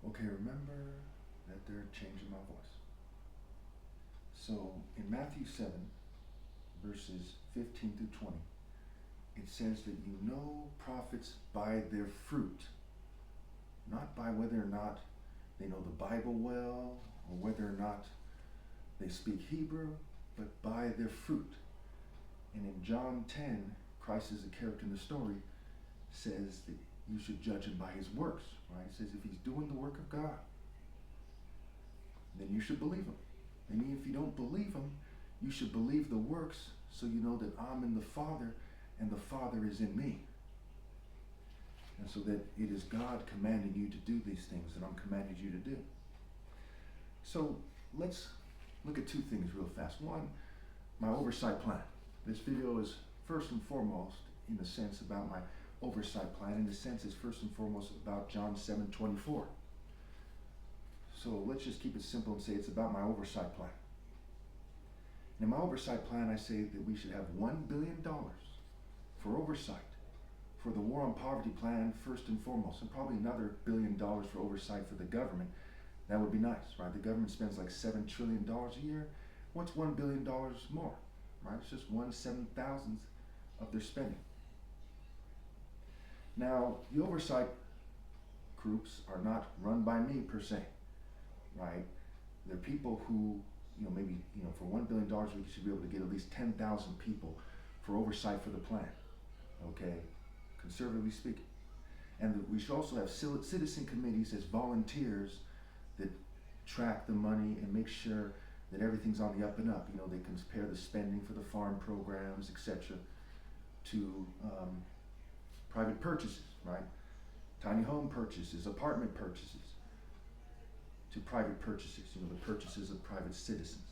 Okay, remember that they're changing my voice. So in Matthew 7, verses 15 through 20, it says that you know prophets by their fruit, not by whether or not they know the Bible well or whether or not they speak Hebrew, but by their fruit. And in John 10, Christ is the character in the story, says that you should judge him by his works, right? It says if he's doing the work of God, then you should believe him. And if you don't believe him, you should believe the works so you know that I'm in the Father and the Father is in me. And so that it is God commanding you to do these things that I'm commanding you to do. So let's look at two things real fast. One, my oversight plan. This video is first and foremost in the sense about my oversight plan. In the sense it's first and foremost about John 7:24. So let's just keep it simple and say it's about my oversight plan. And in my oversight plan, I say that we should have $1 billion for oversight for the war on poverty plan first and foremost, and probably another $1 billion for oversight for the government. That would be nice, right? The government spends like $7 trillion a year. What's $1 billion more, right? It's just 1/7,000th of their spending. Now, the oversight groups are not run by me per se, right? They're people who, maybe, for $1 billion, we should be able to get at least 10,000 people for oversight for the plan, okay? Conservatively speaking. And we should also have citizen committees as volunteers that track the money and make sure that everything's on the up and up. They compare the spending for the farm programs, etc., to private purchases, right? Tiny home purchases, apartment purchases, to private purchases, the purchases of private citizens.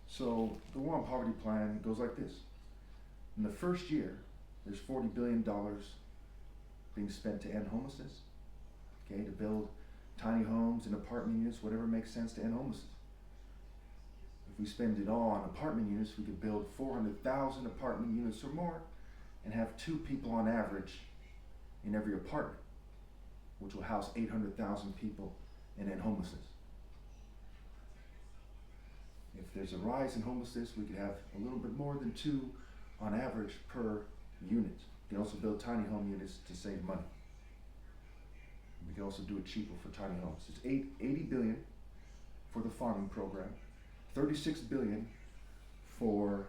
So the War on Poverty plan goes like this. In the first year, there's $40 billion being spent to end homelessness, okay, to build tiny homes and apartment units, whatever makes sense to end homelessness. If we spend it all on apartment units, we could build 400,000 apartment units or more and have 2 people on average in every apartment, which will house 800,000 people and end homelessness. If there's a rise in homelessness, we could have a little bit more than 2 on average per unit. We can also build tiny home units to save money. We can also do it cheaper for tiny homes. It's $80 billion for the farming program, $36 billion for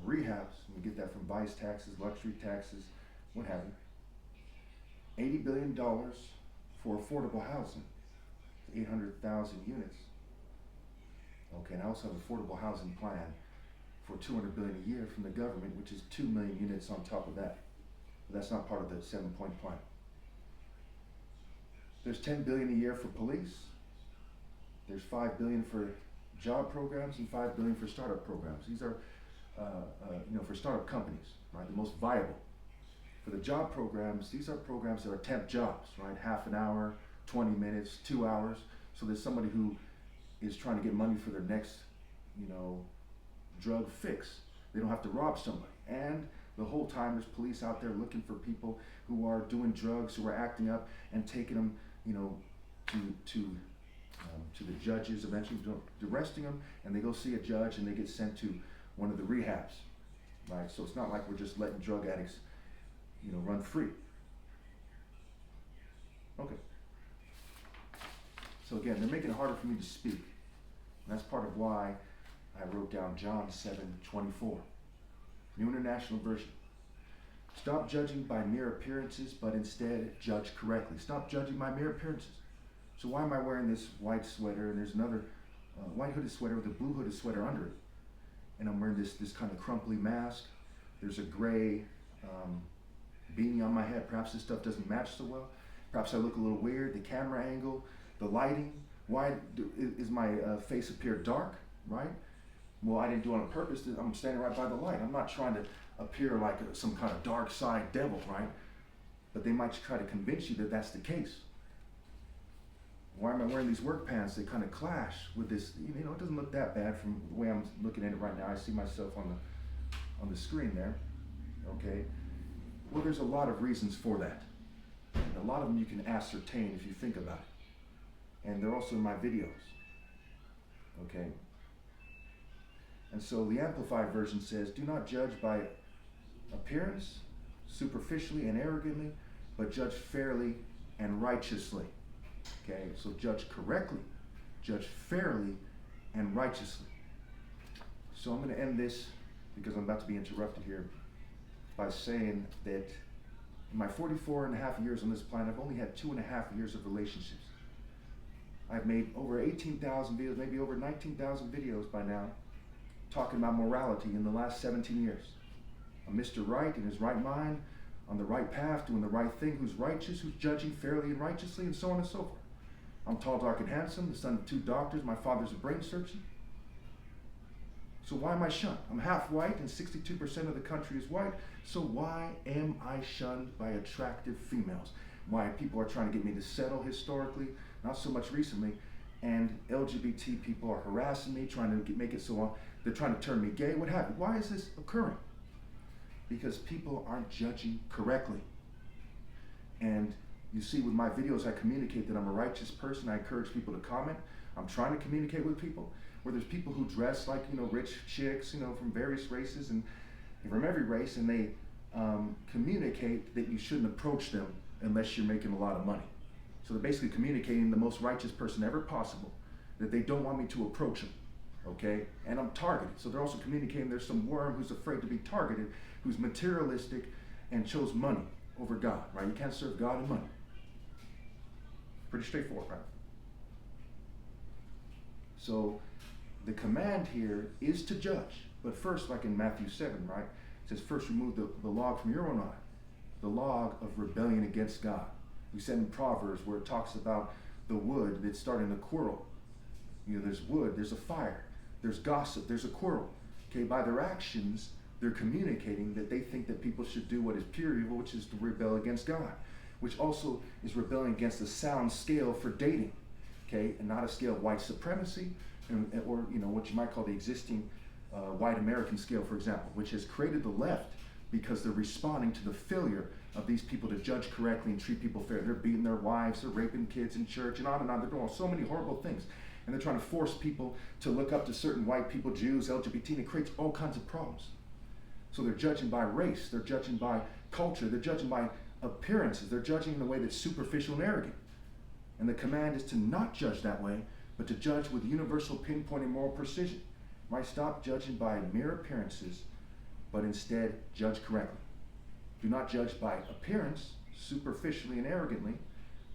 rehabs. We get that from vice taxes, luxury taxes, what have you. $80 billion for affordable housing, 800,000 units. Okay, and I also have an affordable housing plan for $200 billion a year from the government, which is 2 million units on top of that. But that's not part of the 7-point plan. There's $10 billion a year for police. There's $5 billion for job programs and $5 billion for startup programs. These are, for startup companies, right? The most viable. For the job programs, these are programs that are temp jobs, right? Half an hour, 20 minutes, 2 hours. So there's somebody who is trying to get money for their next, drug fix. They don't have to rob somebody. And the whole time there's police out there looking for people who are doing drugs, who are acting up, and taking them, to the judges, eventually arresting them, and they go see a judge and they get sent to one of the rehabs, right? So it's not like we're just letting drug addicts, run free. Okay. So again, they're making it harder for me to speak. And that's part of why I wrote down John 7:24, New International Version. Stop judging by mere appearances, but instead judge correctly. Stop judging by mere appearances. So why am I wearing this white sweater and there's another white hooded sweater with a blue hooded sweater under it? And I'm wearing this kind of crumply mask. There's a gray beanie on my head. Perhaps this stuff doesn't match so well. Perhaps I look a little weird. The camera angle, the lighting. Why is my face appear dark, right? Well, I didn't do it on purpose. I'm standing right by the light. I'm not trying to appear like some kind of dark side devil, right? But they might try to convince you that that's the case. Why am I wearing these work pants? They kind of clash with this. It doesn't look that bad from the way I'm looking at it right now. I see myself on the screen there. Okay. Well, there's a lot of reasons for that. A lot of them you can ascertain if you think about it. And they're also in my videos. Okay? And so the Amplified version says, do not judge by appearance, superficially and arrogantly, but judge fairly and righteously. Okay? So judge correctly, judge fairly and righteously. So I'm going to end this, because I'm about to be interrupted here, by saying that in my 44 and a half years on this planet, I've only had 2.5 years of relationships. I've made over 18,000 videos, maybe over 19,000 videos by now, talking about morality in the last 17 years. I'm Mr. Right in his right mind, on the right path, doing the right thing, who's righteous, who's judging fairly and righteously, and so on and so forth. I'm tall, dark, and handsome, the son of 2 doctors. My father's a brain surgeon. So why am I shunned? I'm half white, and 62% of the country is white. So why am I shunned by attractive females? Why people are trying to get me to settle historically, not so much recently, and LGBT people are harassing me, trying to make it so on. They're trying to turn me gay. What happened? Why is this occurring? Because people aren't judging correctly. And you see with my videos, I communicate that I'm a righteous person. I encourage people to comment. I'm trying to communicate with people. Where there's people who dress like, rich chicks, from various races and from every race, and they communicate that you shouldn't approach them unless you're making a lot of money. So they're basically communicating the most righteous person ever possible, that they don't want me to approach them, okay? And I'm targeted. So they're also communicating there's some worm who's afraid to be targeted, who's materialistic and chose money over God, right? You can't serve God and money. Pretty straightforward, right? So the command here is to judge. But first, like in Matthew 7, right? It says, first remove the log from your own eye, the log of rebellion against God. We said in Proverbs where it talks about the wood that's starting a quarrel. There's wood, there's a fire, there's gossip, there's a quarrel. Okay, by their actions, they're communicating that they think that people should do what is pure evil, which is to rebel against God, which also is rebelling against the sound scale for dating, okay, and not a scale of white supremacy, or what you might call the existing white American scale, for example, which has created the left because they're responding to the failure of these people to judge correctly and treat people fair. They're beating their wives, they're raping kids in church, and on and on. They're doing so many horrible things. And they're trying to force people to look up to certain white people, Jews, LGBT, and it creates all kinds of problems. So they're judging by race, they're judging by culture, they're judging by appearances, they're judging in a way that's superficial and arrogant. And the command is to not judge that way, but to judge with universal pinpointing moral precision. Right? Stop judging by mere appearances, but instead judge correctly. Do not judge by appearance, superficially and arrogantly,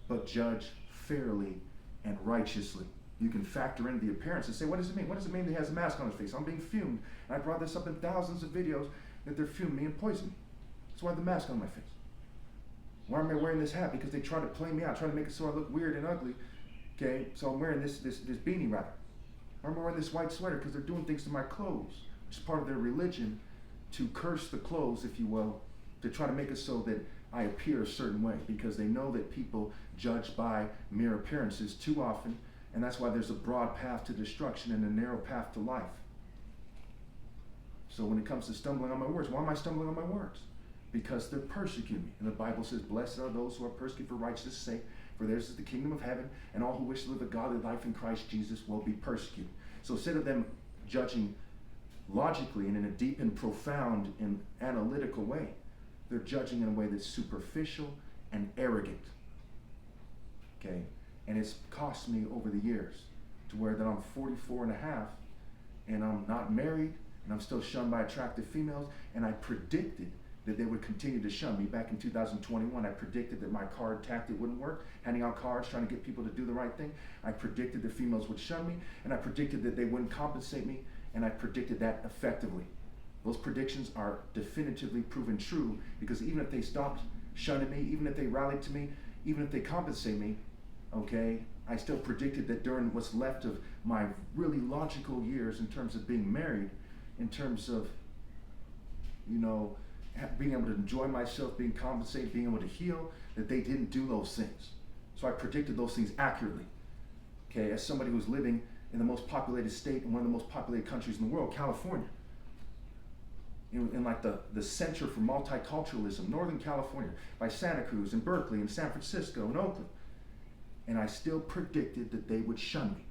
but judge fairly and righteously. You can factor in the appearance and say, what does it mean? What does it mean that he has a mask on his face? I'm being fumed. And I brought this up in thousands of videos that they're fuming me and poisoning me. That's why I have the mask on my face. Why am I wearing this hat? Because they try to play me out, try to make it so I look weird and ugly. Okay, so I'm wearing this beanie rather. Why am I wearing this white sweater? Because they're doing things to my clothes, which is part of their religion, to curse the clothes, if you will, to try to make it so that I appear a certain way, because they know that people judge by mere appearances too often, and that's why there's a broad path to destruction and a narrow path to life. So when it comes to stumbling on my words, why am I stumbling on my words? Because they're persecuting me. And the Bible says, blessed are those who are persecuted for righteousness' sake, for theirs is the kingdom of heaven, and all who wish to live a godly life in Christ Jesus will be persecuted. So instead of them judging logically and in a deep and profound and analytical way, they're judging in a way that's superficial and arrogant. Okay? And it's cost me over the years to where that I'm 44 and a half, and I'm not married, and I'm still shunned by attractive females, and I predicted that they would continue to shun me. Back in 2021, I predicted that my card tactic wouldn't work, handing out cards, trying to get people to do the right thing. I predicted that females would shun me, and I predicted that they wouldn't compensate me, and I predicted that effectively. Those predictions are definitively proven true, because even if they stopped shunning me, even if they rallied to me, even if they compensate me, okay, I still predicted that during what's left of my really logical years in terms of being married, in terms of, being able to enjoy myself, being compensated, being able to heal, that they didn't do those things. So I predicted those things accurately. Okay, as somebody who's living in the most populated state in one of the most populated countries in the world, California. in like the Center for Multiculturalism, Northern California, by Santa Cruz and Berkeley and San Francisco and Oakland. And I still predicted that they would shun me.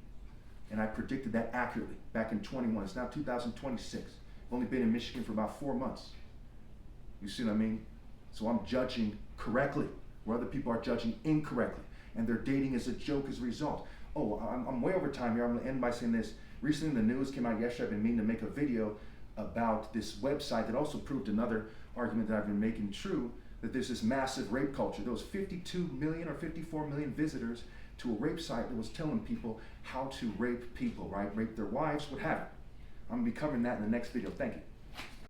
And I predicted that accurately back in 21. It's now 2026. I've only been in Michigan for about 4 months. You see what I mean? So I'm judging correctly, where other people are judging incorrectly. And they're dating as a joke as a result. Oh, I'm way over time here. I'm going to end by saying this. Recently, the news came out yesterday. I've been meaning to make a video about this website that also proved another argument that I've been making true, that there's this massive rape culture. There was 52 million or 54 million visitors to a rape site that was telling people how to rape people, right? Rape their wives, what have you. I'm going to be covering that in the next video. Thank you.